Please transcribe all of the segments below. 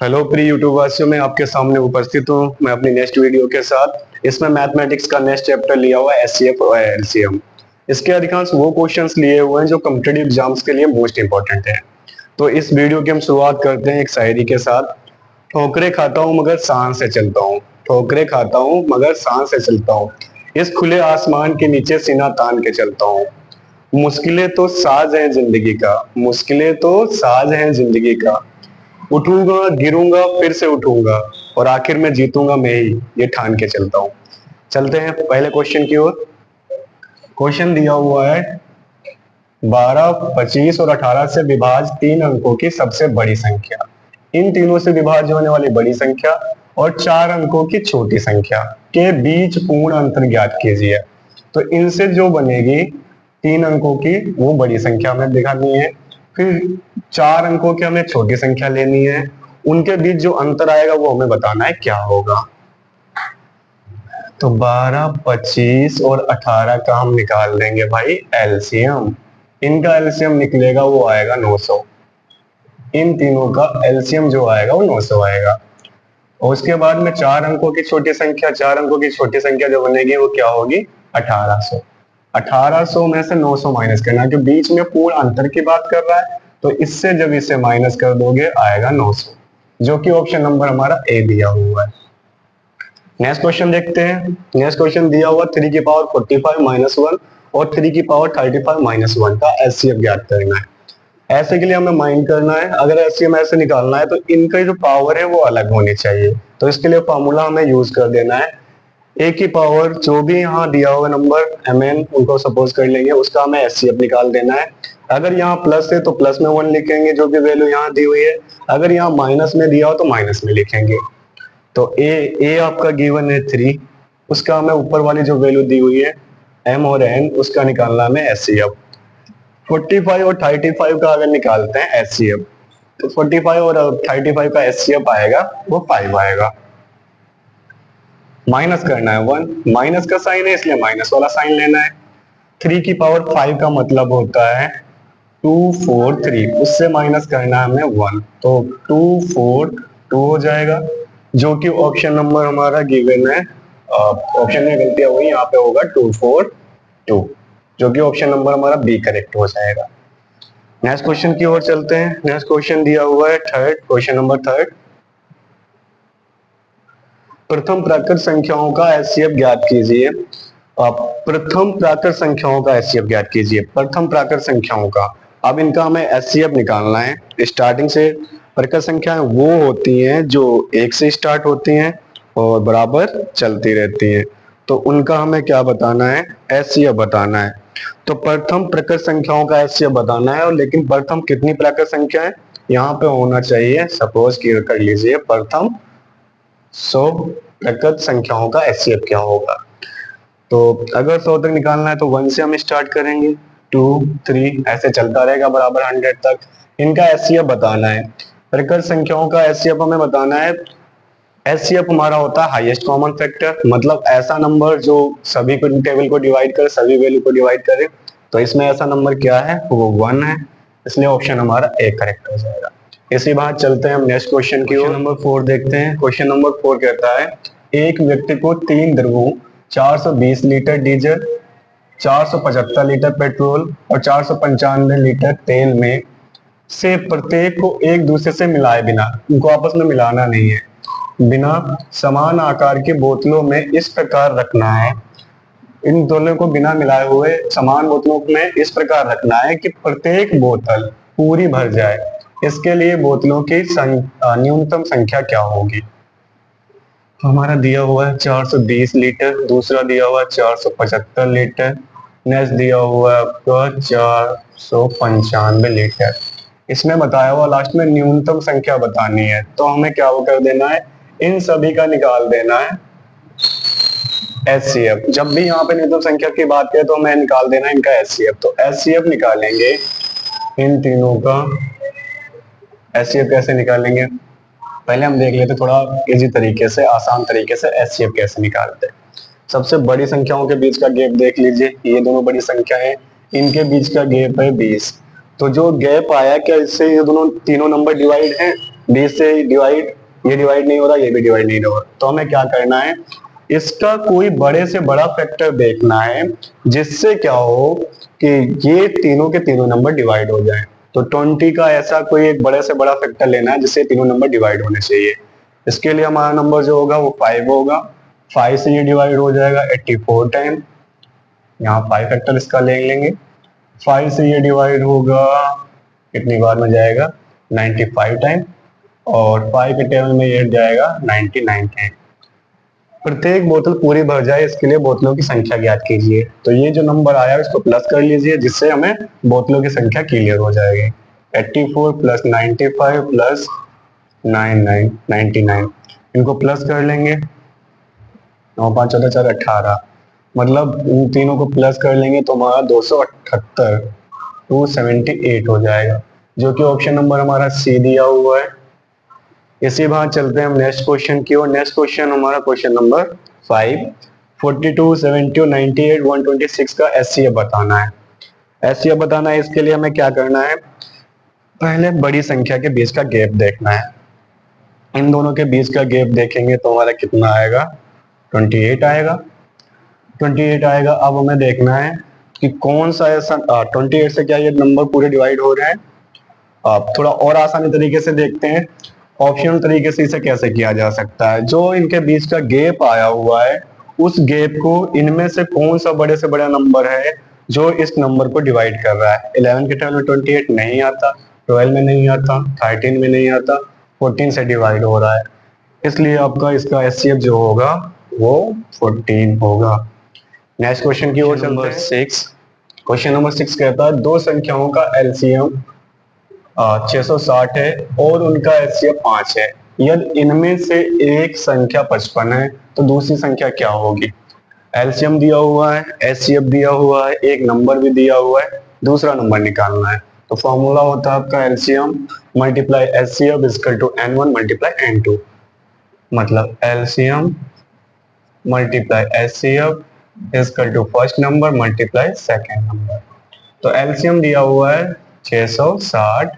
Hello प्रिय YouTube वासियों, मैं आपके सामने उपस्थित हूँ मैं अपनी नेक्स्ट वीडियो के साथ। इसमें मैथमेटिक्स का नेक्स्ट चैप्टर लिया हुआ है एचसीएफ और एलसीएम। इसके अधिकांश वो क्वेश्चंस लिए हुए हैं जो कॉम्पिटिटिव एग्जाम्स के लिए मोस्ट इंपॉर्टेंट है। तो इस वीडियो की हम शुरुआत करते हैं एक शायरी के साथ। ठोकरे खाता हूँ मगर सांस से चलता हूँ, ठोकरे खाता हूँ मगर सांस से चलता हूँ, इस खुले आसमान के नीचे सीना तान के चलता हूँ। मुश्किलें तो साज है जिंदगी का, मुश्किलें तो साज है जिंदगी का, उठूंगा गिरूंगा फिर से उठूंगा और आखिर में जीतूंगा मैं ही, ये ठान के चलता हूँ। चलते हैं पहले क्वेश्चन की ओर। क्वेश्चन दिया हुआ है 12, 25 और 18 से विभाज्य 3 अंकों की सबसे बड़ी संख्या। इन तीनों से विभाज्य होने वाली बड़ी संख्या और 4 अंकों की छोटी संख्या के बीच पूर्ण अंतर ज्ञात कीजिए। तो इनसे जो बनेगी 3 अंकों की वो बड़ी संख्या हमें दिखानी है, फिर 4 अंकों की हमें छोटी संख्या लेनी है, उनके बीच जो अंतर आएगा वो हमें बताना है क्या होगा। तो 12, 25 और 18 का हम निकाल देंगे भाई एलसीएम। इनका एलसीएम निकलेगा वो आएगा 900। इन तीनों का एलसीएम जो आएगा वो 900 आएगा। और उसके बाद में 4 अंकों की छोटी संख्या, 4 अंकों की छोटी संख्या जो बनेगी वो क्या होगी 1800। 1800 में से 900 माइनस करना, जो बीच में पूर्ण अंतर की बात कर रहा है, तो इससे जब इसे माइनस कर दोगे आएगा 900, जो कि ऑप्शन नंबर हमारा ए दिया हुआ है। नेक्स्ट क्वेश्चन देखते हैं। नेक्स्ट क्वेश्चन दिया हुआ 3 की पावर 45 माइनस 1 और 3 की पावर 35 माइनस 1 का एचसीएफ ज्ञात करना है। ऐसे के लिए हमें माइंड करना है, अगर एचसीएम ऐसे निकालना है तो इनका जो पावर है वो अलग होनी चाहिए। तो इसके लिए फॉर्मूला हमें यूज कर देना है। ए की पावर जो भी यहाँ दिया होगा नंबर mn, उनको सपोज कर लेंगे, उसका हमें एचसीएफ निकाल देना है। अगर यहाँ प्लस है तो प्लस में 1 लिखेंगे, जो भी वैल्यू यहाँ दी हुई है। अगर यहाँ माइनस में दिया हो तो माइनस में लिखेंगे। तो ए आपका गिवन है 3, उसका हमें ऊपर वाली जो वैल्यू दी हुई है m और n, उसका निकालना हमें एचसीएफ। 45 और 35 का अगर निकालते हैं एचसीएफ, तो 45 और 35 का एचसीएफ आएगा वो 5 आएगा। माइनस करना है 1, माइनस का साइन है इसलिए माइनस वाला साइन लेना है। 3 की पावर 5 का मतलब होता है 2 4 3, उससे माइनस करना है हमें 1, तो 2 4 2 हो जाएगा, जो कि ऑप्शन नंबर हमारा गिवन है। ऑप्शन में गलतियां हुई, यहाँ पे होगा 2 4 2, जो कि ऑप्शन नंबर हमारा बी करेक्ट हो जाएगा। नेक्स्ट क्वेश्चन की ओर चलते हैं। नेक्स्ट क्वेश्चन दिया हुआ है थर्ड, क्वेश्चन नंबर 3। प्रथम प्राकृत संख्याओं का एचसीएफ ज्ञात कीजिए। प्रथम प्राकृत संख्याओं का एचसीएफ ज्ञात कीजिए, प्रथम प्राकृत संख्याओं का। अब इनका हमें एचसीएफ निकालना है। स्टार्टिंग से प्राकृत संख्याएं वो होती हैं जो 1 से स्टार्ट होती हैं और बराबर चलती रहती हैं, तो उनका हमें क्या बताना है, एचसीएफ बताना है। तो प्रथम प्राकृत संख्याओं का एचसीएफ बताना है, और लेकिन प्रथम कितनी प्राकृत संख्या है यहाँ पे होना चाहिए, सपोज कर लीजिए प्रथम 100 प्राकृत संख्याओं का एचसीएफ क्या होगा। तो अगर 100 तक निकालना है तो 1 से हम स्टार्ट करेंगे, 2 3 ऐसे चलता रहेगा बराबर 100 तक। इनका एचसीएफ बताना है। प्राकृत संख्याओं का एचसीएफ हमें बताना है। एचसीएफ हमारा होता है हाईएस्ट कॉमन फैक्टर, मतलब ऐसा नंबर जो सभी को टेबल को डिवाइड करे, सभी वैल्यू को डिवाइड करे। तो इसमें ऐसा नंबर क्या है, वो 1 है, इसलिए ऑप्शन हमारा ए करेक्ट हो जाएगा। इसी बात चलते हैं हम नेक्स्ट क्वेश्चन की ओर। नंबर 4 देखते हैं। क्वेश्चन नंबर 4 कहता है एक व्यक्ति को 3 द्रवों 420 लीटर डीजल, 475 लीटर पेट्रोल और 495 लीटर तेल में से प्रत्येक को एक दूसरे से मिलाए बिना, उनको आपस में मिलाना नहीं है, बिना समान आकार की बोतलों में इस प्रकार रखना है। इन दोनों को बिना मिलाए हुए समान बोतलों में इस प्रकार रखना है कि प्रत्येक बोतल पूरी भर जाए। इसके लिए बोतलों की न्यूनतम संख्या क्या होगी। हमारा दिया हुआ है 420 लीटर, दूसरा दिया हुआ है 475 लीटर, नेक्स्ट दिया हुआ है आपका 495 लीटर। इसमें बताया हुआ लास्ट में न्यूनतम संख्या बतानी है, तो हमें क्या कर देना है, इन सभी का निकाल देना है एचसीएफ। जब भी यहाँ पे न्यूनतम संख्या की बात करें तो हमें निकाल देना है इनका एचसीएफ। तो एचसीएफ निकालेंगे इन तीनों का। एचसीएफ कैसे निकालेंगे, पहले हम देख लेते थोड़ा इजी तरीके से, आसान तरीके से एचसीएफ कैसे निकालते हैं। सबसे बड़ी संख्याओं के बीच का गैप देख लीजिए, ये दोनों बड़ी संख्या है, इनके बीच का गैप है 20। तो जो गैप आया, क्या इससे ये दोनों तीनों नंबर डिवाइड हैं, 20 से डिवाइड, ये डिवाइड नहीं हो रहा, ये भी डिवाइड नहीं हो रहा, तो हमें क्या करना है, इसका कोई बड़े से बड़ा फैक्टर देखना है जिससे क्या हो कि ये तीनों के तीनों नंबर डिवाइड हो जाएं। तो 20 का ऐसा कोई एक बड़े से बड़ा फैक्टर लेना है जिससे तीनों नंबर डिवाइड होने चाहिए। इसके लिए हमारा नंबर जो होगा वो 5 होगा। 5 से ये डिवाइड हो जाएगा 84 टाइम, यहाँ 5 फैक्टर इसका ले लेंगे। 5 से ये डिवाइड होगा कितनी बार में जाएगा, 95 टाइम, और 5 के टेबल में ये जाएगा 99 टाइम। प्रत्येक बोतल पूरी भर जाए इसके लिए बोतलों की संख्या ज्ञात कीजिए। तो ये जो नंबर आया है इसको प्लस कर लीजिए जिससे हमें बोतलों की संख्या क्लियर हो जाएगी। 84 प्लस 95 प्लस 99, इनको प्लस कर लेंगे, 9 5 14 4 18, मतलब इन तीनों को प्लस कर लेंगे तो हमारा 278 278 हो जाएगा, जो कि ऑप्शन नंबर हमारा सी दिया हुआ है। इसी बात चलते हैं हम नेक्स्ट क्वेश्चन की ओर। नेक्स्ट क्वेश्चन हमारा क्वेश्चन नंबर 5, 42 72 98 126 का एचसीएफ बताना है। एचसीएफ बताना है, इसके लिए हमें क्या करना है, पहले बड़ी संख्या के बीच का गैप देखना है। इन दोनों के बीच का गैप देखेंगे तो हमारा कितना आएगा, 28 आएगा। 28 आएगा। अब हमें देखना है कि कौन सा ऐसा 28 से क्या ये नंबर पूरे डिवाइड हो रहे हैं। आप थोड़ा और आसानी तरीके से देखते हैं, ऑप्शनल तरीके से इसे कैसे किया जा सकता है। जो इनके बीच का गैप आया हुआ है उस गैप को इनमें से कौन सा बड़े से बड़ा नंबर है जो इस नंबर को डिवाइड कर रहा है। 11 के टर्म में 28 नहीं आता, 12 में नहीं आता, 13 में नहीं आता, 14 से डिवाइड हो रहा है, इसलिए आपका इसका एचसीएफ जो होगा वो 14 होगा। नेक्स्ट क्वेश्चन की ओर चलते हैं। 6, क्वेश्चन नंबर 6 कहता है दो संख्याओं का एलसीएम 660 है और उनका एचसीएफ 5 है। यदि इनमें से एक संख्या 55 है तो दूसरी संख्या क्या होगी। एलसीएम दिया हुआ है, एचसीएफ दिया हुआ है, एक नंबर भी दिया हुआ है, दूसरा नंबर निकालना है। तो फॉर्मूला होता है आपका LCM multiply HCF equal to n1 multiply n2, मतलब LCM multiply HCF equal to first number multiply second number. तो एलसीएम दिया हुआ है 660,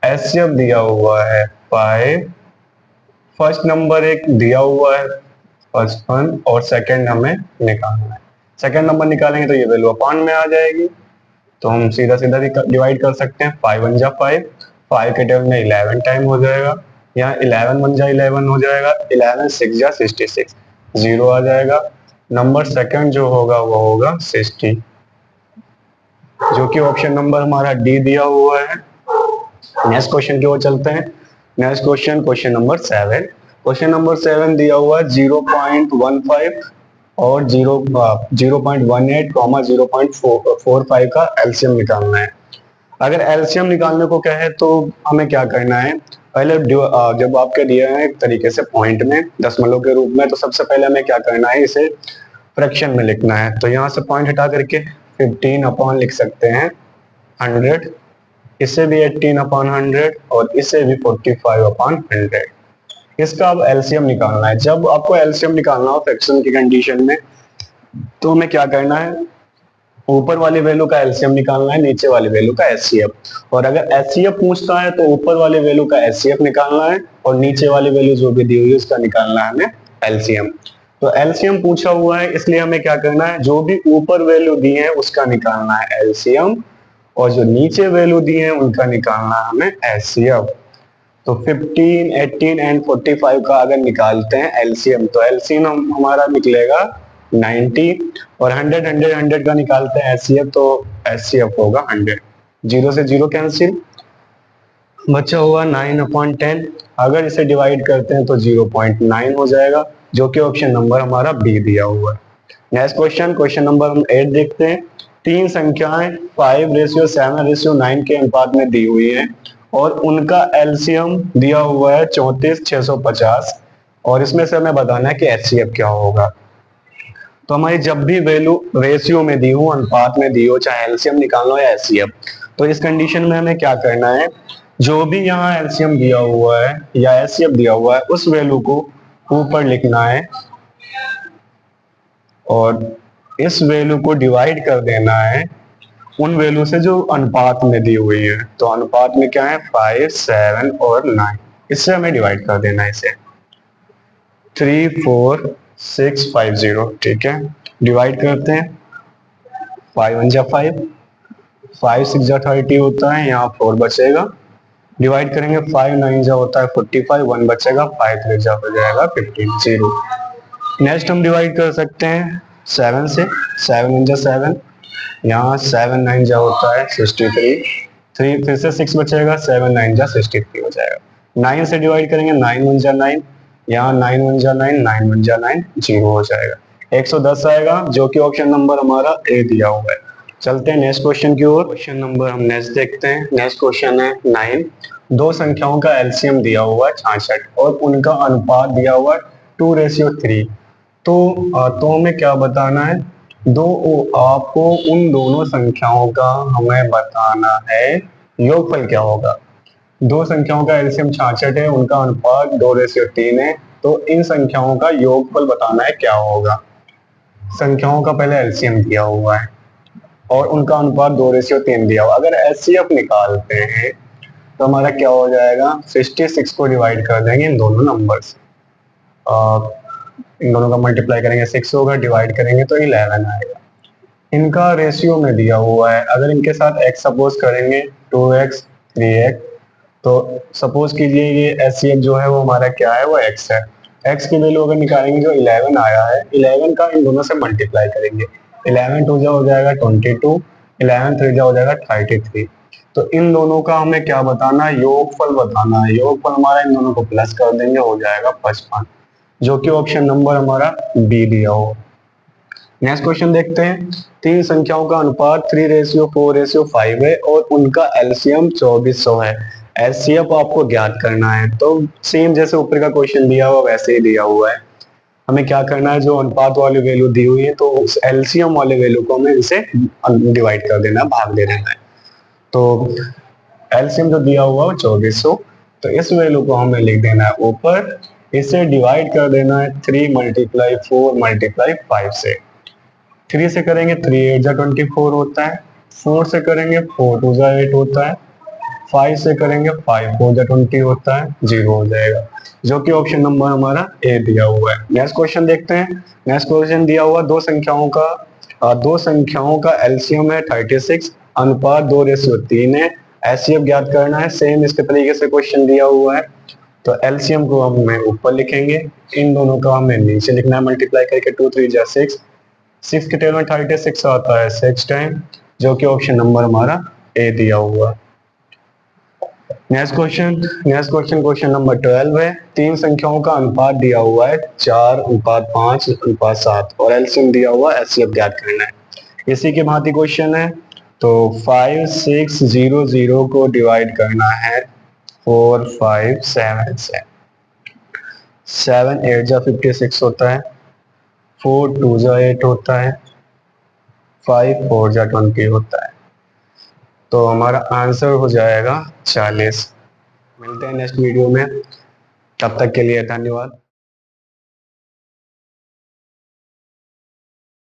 एचसीएफ दिया हुआ है 5, फर्स्ट नंबर एक दिया हुआ है 55 और सेकंड हमें निकालना है। सेकंड नंबर निकालेंगे तो ये वैल्यू अपान में आ जाएगी, तो हम सीधा सीधा डिवाइड कर सकते हैं। 5 1 जा 5, 5 के टेबल में 11 टाइम हो जाएगा, यहाँ 11 1 जा 11 हो जाएगा, 11 6 जा 66, 0 आ जाएगा। नंबर सेकंड जो होगा वो होगा 60, जो कि ऑप्शन नंबर हमारा डी दिया हुआ है। नेक्स्ट क्वेश्चन की ओर चलते हैं। Next question, question number 7। Question number 7 दिया हुआ है 0.15 और 0.18 कॉमा 0.45 का एलसीएम निकालना है। अगर एलसीएम निकालने को कहे तो हमें क्या करना है, पहले जब आपके दिए हैं एक तरीके से पॉइंट में दशमलव के रूप में, तो सबसे पहले हमें क्या करना है, इसे फ्रैक्शन में लिखना है। तो यहाँ से पॉइंट हटा करके 15 अपॉन लिख सकते हैं 100, इसे भी 18 अपॉन 100 और इसे भी 45 अपॉन 100। इसका अब एलसीएम निकालना है। जब आपको एलसीएम निकालना हो फ्रैक्शन की कंडीशन में तो हमें क्या करना है, ऊपर वाली वैल्यू का एलसीएम निकालना है, नीचे वाली वैल्यू का एचसीएफ। और अगर एचसीएफ पूछता है तो ऊपर वाली वैल्यू का एचसीएफ निकालना है और नीचे वाली वैल्यू जो भी दी हुई है उसका निकालना है हमें एलसीएम। तो एलसीएम पूछा हुआ है इसलिए हमें क्या करना है, जो भी ऊपर वैल्यू दी है उसका निकालना है एलसीएम और जो नीचे वैल्यू दी है उनका निकालना है हमें एचसीएफ। तो 15, 18 एंड 45 का अगर निकालते हैं एलसीएम तो एलसीएम हमारा निकलेगा 90 और 100 का निकालते हैं एचसीएफ तो एचसीएफ होगा 100। 0 से 0 कैंसिल, बचा हुआ 9/10। अगर इसे डिवाइड करते हैं तो 0.9 हो जाएगा, जो कि ऑप्शन नंबर हमारा बी दिया हुआ है। नेक्स्ट क्वेश्चन, क्वेश्चन नंबर हम 8 देखते हैं। तीन संख्याएं 5:7:9 के अनुपात में दी हुई हैं और उनका एलसीएम दिया हुआ है 34,650 और इसमें से हमें बताना है कि एचसीएफ क्या होगा। तो हमारी जब भी वैल्यू रेशियो में दी हो, अनुपात में दी हो, चाहे एलसीएम निकालना हो या एचसीएफ, तो इस कंडीशन में हमें क्या करना है, जो भी यहाँ एलसीएम दिया हुआ है या एचसीएफ दिया हुआ है उस वैल्यू को ऊपर लिखना है और इस वैल्यू को डिवाइड कर देना है उन वैल्यू से जो अनुपात में दी हुई है। तो अनुपात में क्या है 5, 7 और 9, इससे हमें डिवाइड कर देना है इसे 34650, ठीक है। डिवाइड करते हैं, 5 1 जा 5, 5 6 जा 30 होता है, यहाँ 4 बचेगा। डिवाइड करेंगे 5 9 जा होता है 45, 1 बचेगा, 5 3 जा हो जाएगा 15 0। नेक्स्ट हम डिवाइड कर सकते हैं 7 से, 7 1 जा 7, यहाँ 7 9 जा होता है 63, 3 फिर से 6 बचेगा, 7 9 जा 63 हो जाएगा। 9 से डिवाइड करेंगे, 9 1 जा 9, यहाँ 9 1 जा 9, 9 1 जा 9, 0 हो जाएगा। 110 आएगा, जो कि ऑप्शन नंबर हमारा ए दिया हुआ है। चलते हैं नेक्स्ट क्वेश्चन की ओर। क्वेश्चन नंबर हम नेक्स्ट देखते हैं। नेक्स्ट क्वेश्चन है 9। दो संख्याओं का एलसीएम दिया हुआ है 66 और उनका अनुपात दिया हुआ है 2:3। तो हमें क्या बताना है, आपको उन दोनों संख्याओं का हमें बताना है योगफल क्या होगा। दो संख्याओं का एलसीएम 66 है, उनका अनुपात 2:3 है, तो इन संख्याओं का योगफल बताना है क्या होगा। संख्याओं का पहले एलसीएम दिया हुआ है और उनका अनुपात 2:3 दिया हुआ। अगर एचसीएफ निकालते हैं तो हमारा क्या हो जाएगा, 66 को डिवाइड कर देंगे इन दोनों नंबर से, इन दोनों का मल्टीप्लाई करेंगे 6 होगा, डिवाइड करेंगे तो 11 आएगा। इनका रेशियो में दिया हुआ है, अगर इनके साथ x सपोज करेंगे 2x 3x, तो सपोज कीजिए ये एचसीएफ जो है वो हमारा क्या है, वो x है। x की वैल्यू अगर निकालेंगे जो 11 आया है, 11 का इन दोनों से मल्टीप्लाई करेंगे, 11 2 जा हो जाएगा 22, 11 3 जा हो जाएगा 33। तो इन दोनों का हमें क्या बताना है, योगफल बताना है। योगफल हमारा इन दोनों को प्लस कर देंगे, हो जाएगा 55, जो कि ऑप्शन नंबर हमारा बी दिया हो। नेक्स्ट क्वेश्चन देखते हैं। तीन संख्याओं का अनुपात 3:4:5 है और उनका एलसीएम 2400 है। एचसीएफ आपको ज्ञात करना है, तो सेम जैसे ऊपर का क्वेश्चन दिया हुआ वैसे ही दिया हुआ है। हमें क्या करना है, जो अनुपात वाली वैल्यू दी हुई है तो उस एलसीएम वाले वैल्यू को हमें इसे डिवाइड कर देना, भाग दे देना है। तो एलसीएम जो दिया हुआ है 2400, तो इस वैल्यू को हमें लिख देना है ऊपर, इसे डिवाइड कर देना है 3 × 4 × 5 से। 3 से करेंगे 3 8 जा 24 होता है, 4 से करेंगे 4 2 जा 8 होता है, 5 से करेंगे 5 4 जा 20 होता है, 0 हो जाएगा, जो कि ऑप्शन नंबर हमारा ए दिया हुआ है। नेक्स्ट क्वेश्चन देखते हैं। नेक्स्ट क्वेश्चन दिया हुआ दो संख्याओं का एलसीएम है 36, अनुपात 2:3 है, एचसीएफ ज्ञात करना है। सेम इसके तरीके से क्वेश्चन दिया हुआ है, तो एलसीएम को हमें ऊपर लिखेंगे, इन दोनों का हमें नीचे लिखना है मल्टीप्लाई करके, 2 3 जा 6, 6 के टेबल में 36 आता है 6 टाइम, जो कि ऑप्शन नंबर हमारा ए दिया हुआ। नेक्स्ट क्वेश्चन नंबर 12 है। तीन संख्याओं का अनुपात दिया हुआ है 4:5:7 और एलसीएम दिया हुआ है, एचसीएफ ज्ञात करना है। इसी के भांति क्वेश्चन है, तो 5 6 0 0 को डिवाइड करना है 4 5 7 से। 7 8 जा 56 होता है, 4 2 जा 8 होता है, 5 4 जा 20 होता है, तो हमारा आंसर हो जाएगा 40। मिलते हैं नेक्स्ट वीडियो में, तब तक के लिए धन्यवाद।